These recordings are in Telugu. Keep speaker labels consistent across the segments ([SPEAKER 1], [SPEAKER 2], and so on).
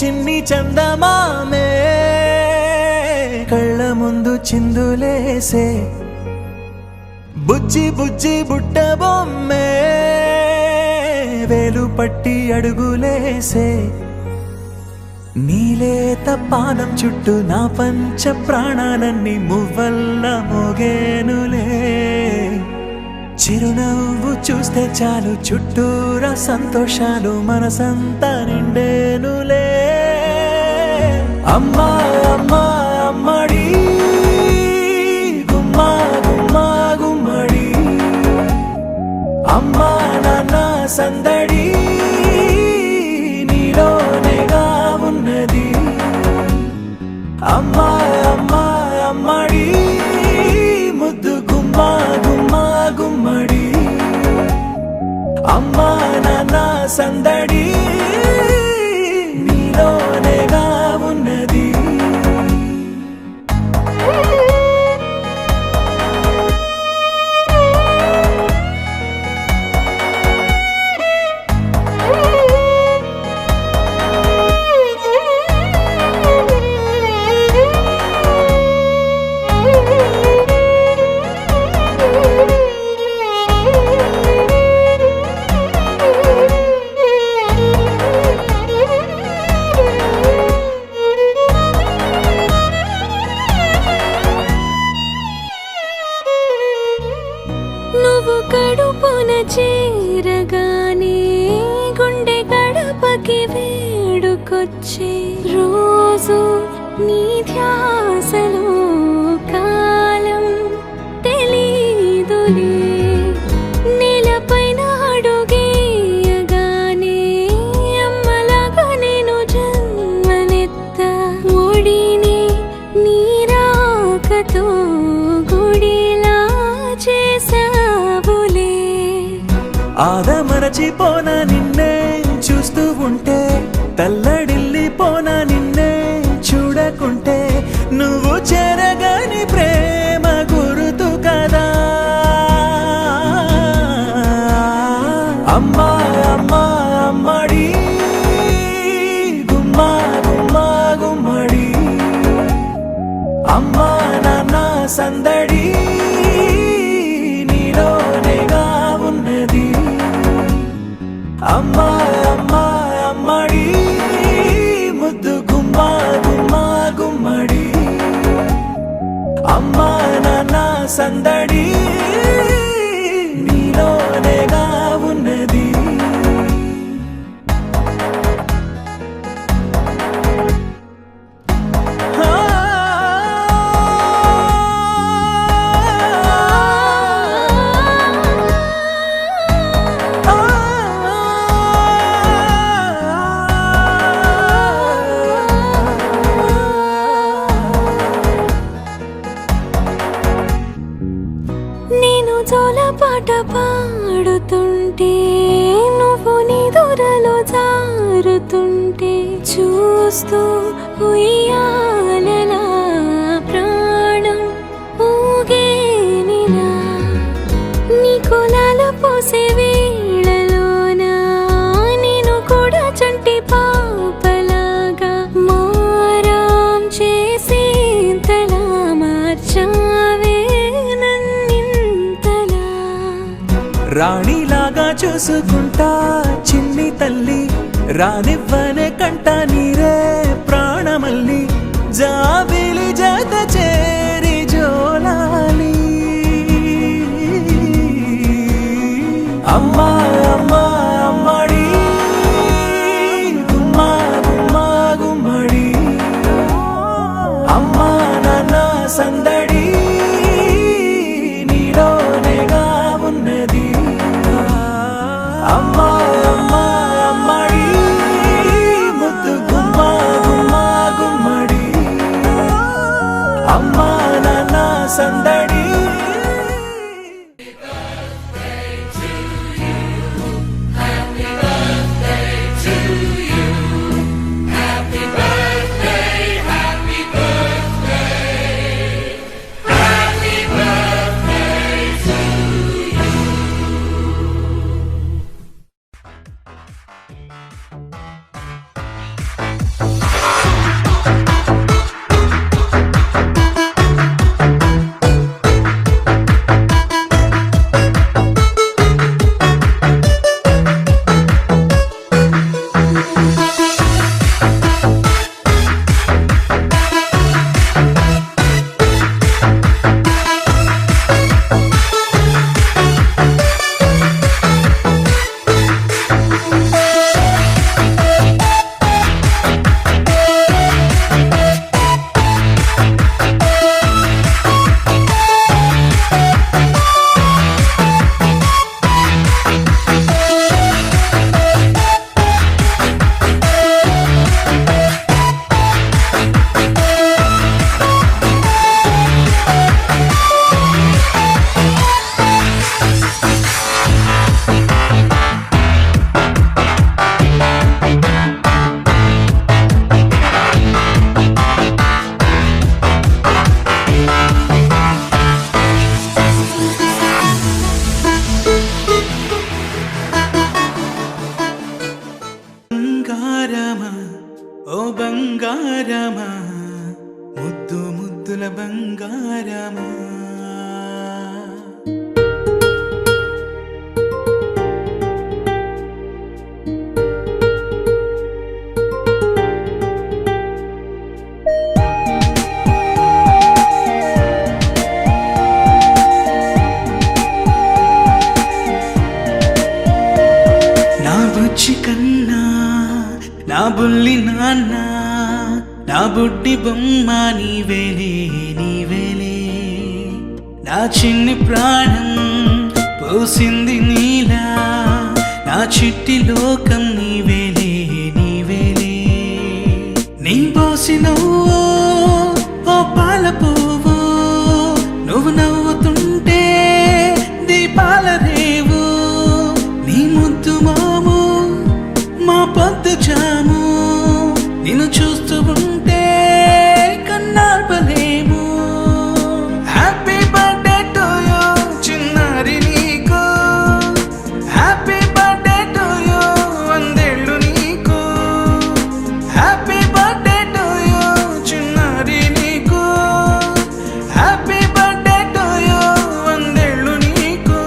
[SPEAKER 1] చిన్ని చందమామే కళ్ళ ముందు చిందులేసే బుజ్జి బుజ్జి బుట్ట బొమ్మే వేలు పట్టి అడుగులేసే నీలేత పానం చుట్టూ నా పంచ ప్రాణాలన్నీ మువ్వల్ల మోగేనులే చిరునవ్వు చూస్తే చాలు చుట్టూరా సంతోషాలు మనసంతా నిండేనులే అమ్మా అమ్మా అమ్మడి గుమ్మా గుమ్మా గుమ్మడి అమ్మా నాన్న సందడి నీలోనేగా ఉన్నది అమ్మా అమ్మా అమ్మడి ముద్దు గుమ్మా గుమ్మా గుమ్మడి అమ్మా నాన్న సందడి నీలోనేగా ఉన్నది
[SPEAKER 2] నువ్వు కడుపున చేరగానే గుండె గడపకి వేడుకొచ్చే రోజు నీ ధ్యాసలో కాలం తెలీదులే నేలపైన అడుగేయగానే అమ్మలాగా నేను జన్మనెత్త ఒడిని నీ రాకతో గుడిలా చేసావులే
[SPEAKER 1] ఆదమరచిపోనా నిన్నే చూస్తూ ఉంటే తల్లడిల్లిపోనా నిన్నే చూడకుంటే నువ్వు చెరగని ప్రేమ గురుతు కదా అమ్మా అమ్మా అమ్మడి గుమ్మా గుమ్మా గుమ్మడి అమ్మా నాన్న సందడి నీలోనేగా ఉన్నది అమ్మా అమ్మా అమ్మడి ముద్దు గుమ్మా గుమ్మా గుమ్మడి అమ్మా నాన్న సందడి నీలోనేగా ఉన్నది
[SPEAKER 2] నేను జోలపాట పాడుతుంటే నువ్వు నిదురలో జారుతుంటే చూస్తూ ఉయ్యాలలా ప్రాణం ఊగేనిలా నీ కులాల పోసే వేళలోన నేను కూడా చంటి పాపలాగా మారాం చేసేంతలా మార్చావే
[SPEAKER 1] రాణిలాగా చూసుకుంటా చిన్ని తల్లి రానివ్వనే కంట నీరే ప్రాణమల్లి జాబిలి జత చేరి జోలాలి అమ్మా అమ్మా అమ్మడి గుమ్మా గుమ్మా గుమ్మడి అమ్మా నాన్న సందడి నీలోనేగా ఉన్నది అమ్మా అమ్మా అమ్మడి ముద్దు గుమ్మా గుమ్మా గుమ్మడి అమ్మా నాన్న సందడి ముద్దు ముద్దుల బంగారమా నా బుజ్జి కన్నా నా బుల్లి నాన్న నా బుడ్డి బొమ్మ నీవేలే నీవేలే నా చిన్ని ప్రాణం పోసింది నీలా నా చిట్టి లోకం నీవేలే నీవేలే నీ పోసినవో ఓ పాల పువ్వు నువ్వు నవ్వుతుంటే దీపాల రేవు నీ ముద్దు మాము మా పొద్దు జాము నిన్ను చూస్తూ ఉంటే కన్నార్పలేము హ్యాపీ బర్త్డే టు యూ చిన్నారి నీకు హ్యాపీ బర్త్డే టు యూ వందేళ్ళు నీకు హ్యాపీ బర్త్డే టు యూ చిన్నారి నీకు హ్యాపీ బర్త్డే టు యూ వందేళ్ళు నీకు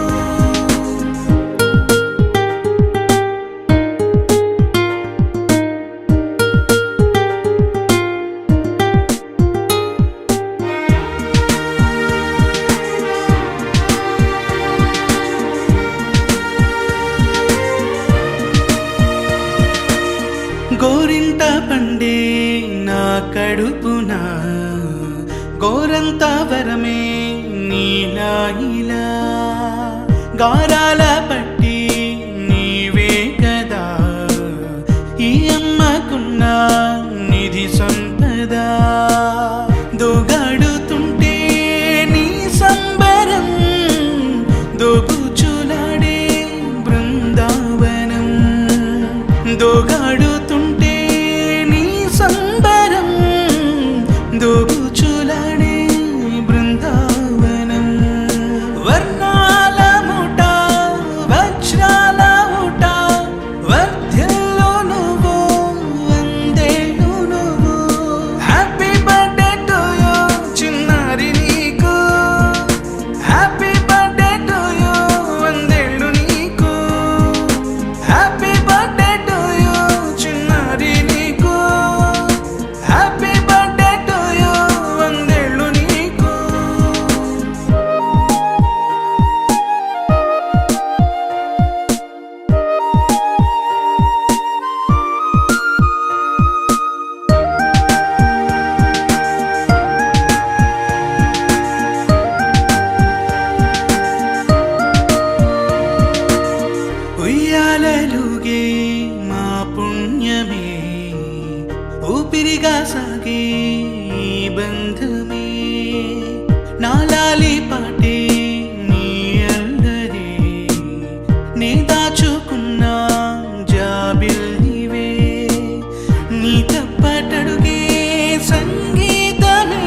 [SPEAKER 1] గోరింట పండే నా కడుపున గోరంత వరమే నీలా ఇలా గారాల పట్టి నీవే కదా ఈ అమ్మకున్న నిధి సంపద దోగాడుతుంటే నీ సంబరం దోబుచులాడే బృందావనం దోగాడుతుంటే నీ సంబరం దోబుచులాడే బృందావనం వర్ణాల ముఠ వజ్రాల ఊట వర్ధ్యల్లో నువ్వు వందేళ్ళు నువ్వు హ్యాపీ బర్త్డే టు యూ చిన్నారి నీకు హ్యాపీ బర్త్డే టు యూ వందేళ్ళు నీకు హ్యాపీ బర్త్డే టు యూ చిన్నారి నీకు హ్యాపీ బర్త్డే టు యూ వందేళ్ళు నీకు ఉయ్యాలలుగే మా పుణ్యమే ఊపిరిగా సాగే ఈ బంధమే నాలాలి పాటే నీ అల్లరే నే దాచుకున్న జాబిల్లివే నీ తప్పటడుగే సంగీతమే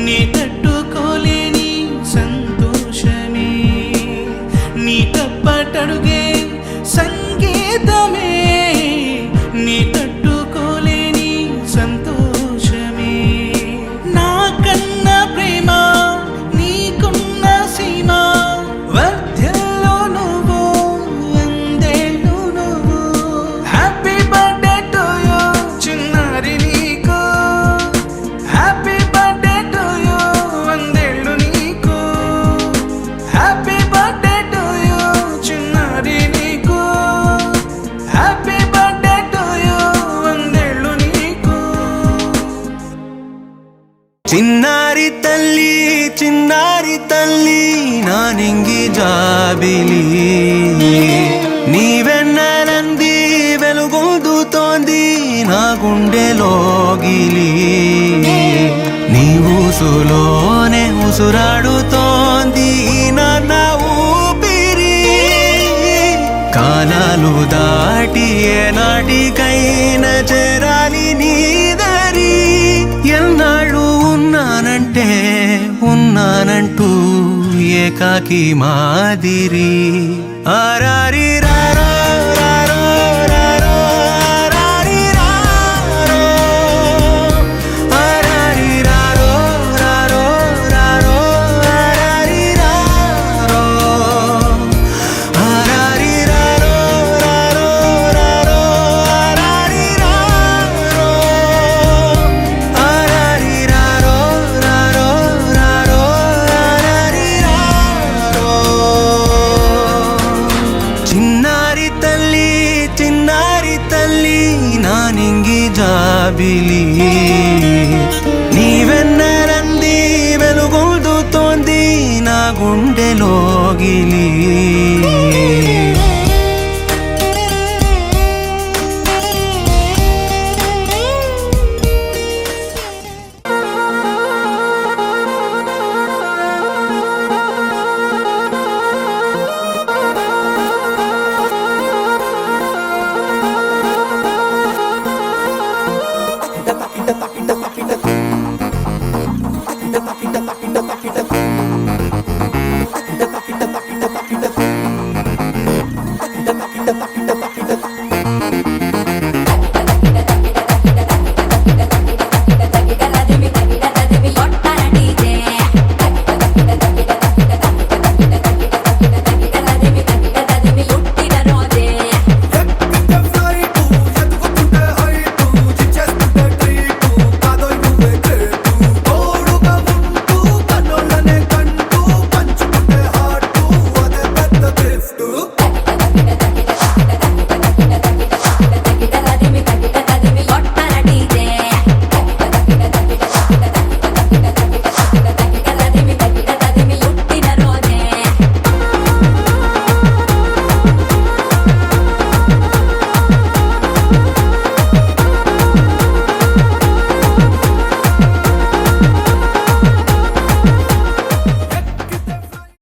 [SPEAKER 1] నీ తట్టుకోలేని సంతోషమే నీ తప్పటడుగే సంగీతమే నీ తట్టుకోలేని సంతోషమే నా కన్న ప్రేమ నీకున్న సీమ వర్ధ్యల్లో నువ్వు వందేళ్ళు నువ్వు హ్యాపీ బర్త్డే టు యూ చిన్నారి నీకు హ్యాపీ బర్త్డే టు యూ వందేళ్ళు నీకు హ్యాపీ బర్త్డే టు యూ చిన్నారి నీకు హ్యాపీ బర్త్డే టు యూ వందేళ్ళు నీకు చిన్నారి తల్లి నా నింగి జాబిలి నీవెన్నెలంది వెలుగొందుతోంది నా గుండెలోగిలి నీ ఊసులోనే ఉసురాడుతోంది నాన్న ఊపిరి కాలాలు దాటి ఏనాటికైనా చేరాలి నీ దరి ఎన్నాళ్ళు ఉన్నానంటూ ఏకాకి మాదిరి ఆరారి రారో రారో రారో రారి రారో ఆరారి
[SPEAKER 3] కిట